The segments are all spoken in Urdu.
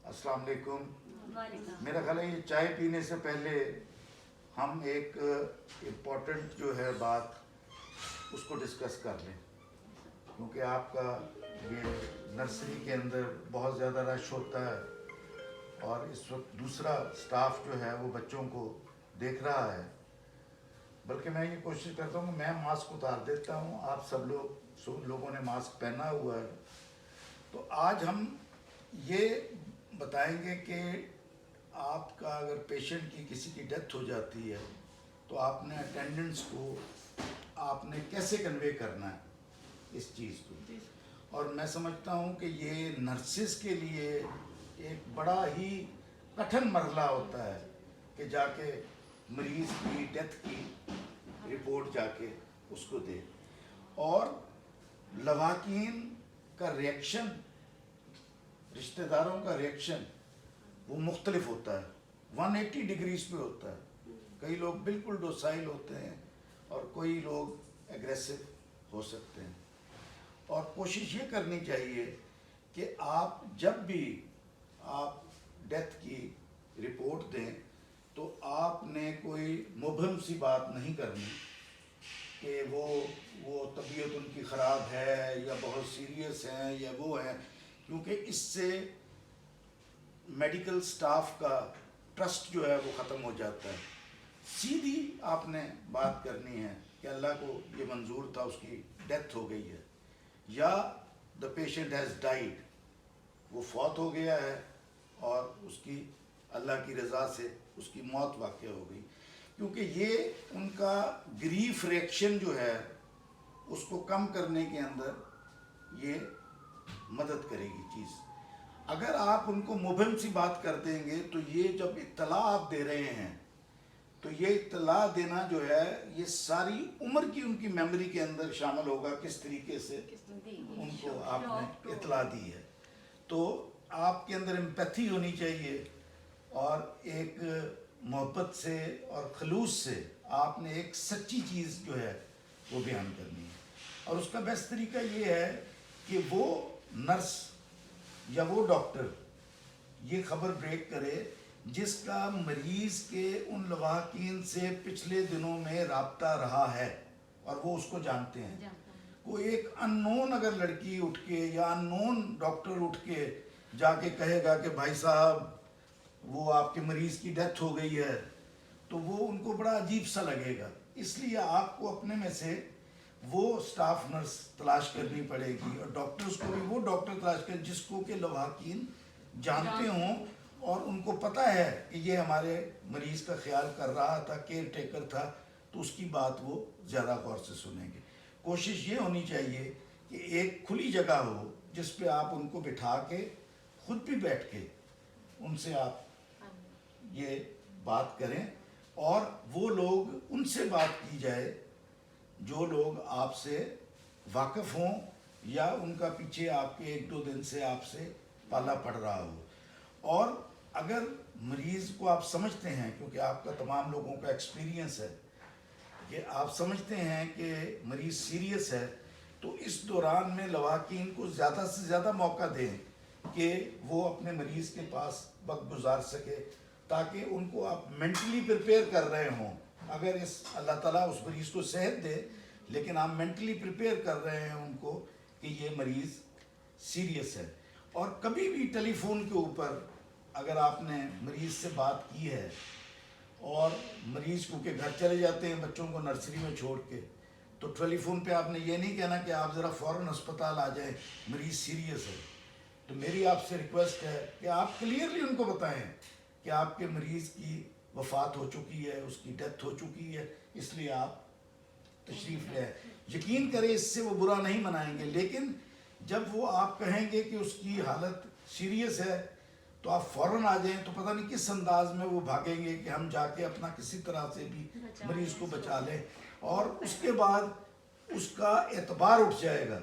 السلام علیکم. میرا خیال ہے یہ چائے پینے سے پہلے ہم ایک امپورٹنٹ جو ہے بات اس کو ڈسکس کر لیں، کیونکہ آپ کا یہ نرسری کے اندر بہت زیادہ رش ہوتا ہے اور اس وقت دوسرا سٹاف جو ہے وہ بچوں کو دیکھ رہا ہے. بلکہ میں یہ کوشش کرتا ہوں کہ میں ماسک اتار دیتا ہوں، آپ سب لوگوں نے ماسک پہنا ہوا ہے. تو آج ہم یہ بتائیں گے کہ آپ کا اگر پیشنٹ کی کسی کی ڈیتھ ہو جاتی ہے تو آپ نے اٹینڈنٹس کو آپ نے کیسے کنوے کرنا ہے اس چیز کو. اور میں سمجھتا ہوں کہ یہ نرسز کے لیے ایک بڑا ہی کٹھن مرحلہ ہوتا ہے کہ جا کے مریض کی ڈیتھ کی رپورٹ جا کے اس کو دے. اور لواحقین کا ریئیکشن، رشتہ داروں کا ریئیکشن وہ مختلف ہوتا ہے، 180 ڈگریز پہ ہوتا ہے. کئی لوگ بالکل ڈوسائل ہوتے ہیں اور کوئی لوگ ایگریسو ہو سکتے ہیں. اور کوشش یہ کرنی چاہیے کہ آپ جب بھی آپ ڈیتھ کی رپورٹ دیں تو آپ نے کوئی مبہم سی بات نہیں کرنی کہ وہ طبیعت ان کی خراب ہے یا بہت سیریس ہیں یا وہ ہیں، کیونکہ اس سے میڈیکل سٹاف کا ٹرسٹ جو ہے وہ ختم ہو جاتا ہے. سیدھی آپ نے بات کرنی ہے کہ اللہ کو یہ منظور تھا، اس کی ڈیتھ ہو گئی ہے، یا دا پیشنٹ ہیز ڈائیڈ، وہ فوت ہو گیا ہے اور اس کی اللہ کی رضا سے اس کی موت واقع ہو گئی. کیونکہ یہ ان کا گریف ریئیکشن جو ہے اس کو کم کرنے کے اندر یہ مدد کرے گی چیز. اگر آپ ان کو مبہم سی بات کر دیں گے تو یہ جب اطلاع آپ دے رہے ہیں تو یہ اطلاع دینا جو ہے یہ ساری عمر کی ان کی میموری کے اندر شامل ہوگا، کس طریقے سے ان کو آپ نے اطلاع دی ہے. تو آپ کے اندر امپیتھی ہونی چاہیے اور ایک محبت سے اور خلوص سے آپ نے ایک سچی چیز جو ہے وہ بیان کرنی ہے. اور اس کا بیسٹ طریقہ یہ ہے کہ وہ نرس یا وہ ڈاکٹر یہ خبر بریک کرے جس کا مریض کے ان لواحقین سے پچھلے دنوں میں رابطہ رہا ہے اور وہ اس کو جانتے ہیں. کوئی ایک ان نون اگر لڑکی اٹھ کے یا ان نون ڈاکٹر اٹھ کے جا کے کہے گا کہ بھائی صاحب وہ آپ کے مریض کی ڈیتھ ہو گئی ہے تو وہ ان کو بڑا عجیب سا لگے گا. اس لیے آپ کو اپنے میں سے وہ سٹاف نرس تلاش کرنی پڑے گی اور ڈاکٹرز کو بھی وہ ڈاکٹر تلاش کریں جس کو کہ لواحقین جانتے ہوں اور ان کو پتہ ہے کہ یہ ہمارے مریض کا خیال کر رہا تھا، کیئر ٹیکر تھا، تو اس کی بات وہ زیادہ غور سے سنیں گے. کوشش یہ ہونی چاہیے کہ ایک کھلی جگہ ہو جس پہ آپ ان کو بٹھا کے خود بھی بیٹھ کے ان سے آپ یہ بات کریں اور وہ لوگ ان سے بات کی جائے جو لوگ آپ سے واقف ہوں یا ان کا پیچھے آپ کے 1-2 دن سے آپ سے پالا پڑ رہا ہو. اور اگر مریض کو آپ سمجھتے ہیں، کیونکہ آپ کا تمام لوگوں کا ایکسپیرینس ہے کہ آپ سمجھتے ہیں کہ مریض سیریس ہے، تو اس دوران میں لواحقین کو زیادہ سے زیادہ موقع دیں کہ وہ اپنے مریض کے پاس وقت گزار سکے تاکہ ان کو آپ مینٹلی پریپیئر کر رہے ہوں. اگر اللہ تعالیٰ اس مریض کو صحت دے لیکن آپ مینٹلی پریپیئر کر رہے ہیں ان کو کہ یہ مریض سیریس ہے. اور کبھی بھی ٹیلی فون کے اوپر اگر آپ نے مریض سے بات کی ہے اور مریض کیونکہ گھر چلے جاتے ہیں بچوں کو نرسری میں چھوڑ کے، تو ٹیلی فون پہ آپ نے یہ نہیں کہنا کہ آپ ذرا فوراً ہسپتال آ جائیں، مریض سیریس ہے. تو میری آپ سے ریکویسٹ ہے کہ آپ کلیئرلی ان کو بتائیں کہ آپ کے مریض کی وفات ہو چکی ہے، اس کی ڈیتھ ہو چکی ہے، اس لیے آپ تشریف لے. یقین کریں اس سے وہ برا نہیں منائیں گے، لیکن جب وہ آپ کہیں گے کہ اس کی حالت سیریس ہے تو آپ فوراً آ جائیں، تو پتہ نہیں کس انداز میں وہ بھاگیں گے کہ ہم جا کے اپنا کسی طرح سے بھی مریض کو بچا لیں. اور اس کے بعد اس کا اعتبار اٹھ جائے گا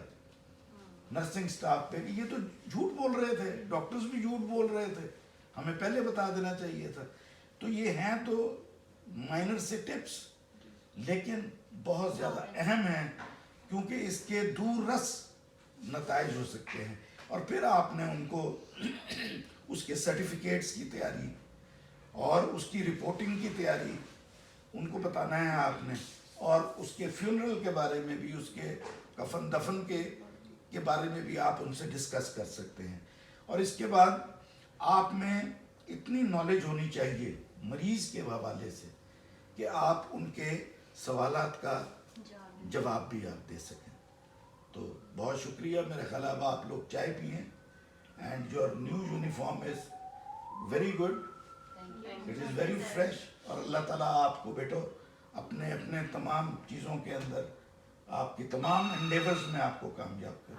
نرسنگ سٹاف پہ کہ یہ تو جھوٹ بول رہے تھے، ڈاکٹرز بھی جھوٹ بول رہے تھے، ہمیں پہلے بتا دینا چاہیے تھا. تو یہ ہیں تو مائنر سے ٹپس لیکن بہت زیادہ اہم ہیں کیونکہ اس کے دور رس نتائج ہو سکتے ہیں. اور پھر آپ نے ان کو اس اس کے سرٹیفکیٹس کی تیاری اور اس کی رپورٹنگ کی تیاری ان کو بتانا ہے آپ نے، اور اس کے فیونرل کے بارے میں بھی، اس کے کفن دفن کے بارے میں بھی آپ ان سے ڈسکس کر سکتے ہیں. اور اس کے بعد آپ میں اتنی نالج ہونی چاہیے مریض کے حوالے سے کہ آپ ان کے سوالات کا جواب بھی آپ دے سکیں. تو بہت شکریہ. میرے خیال اب آپ لوگ چائے پئیں. And your new uniform is very good, it is very fresh. اور اللہ تعالیٰ آپ کو بیٹو اپنے تمام چیزوں کے اندر، آپ کی تمام انڈیورز میں آپ کو کامیاب کرے.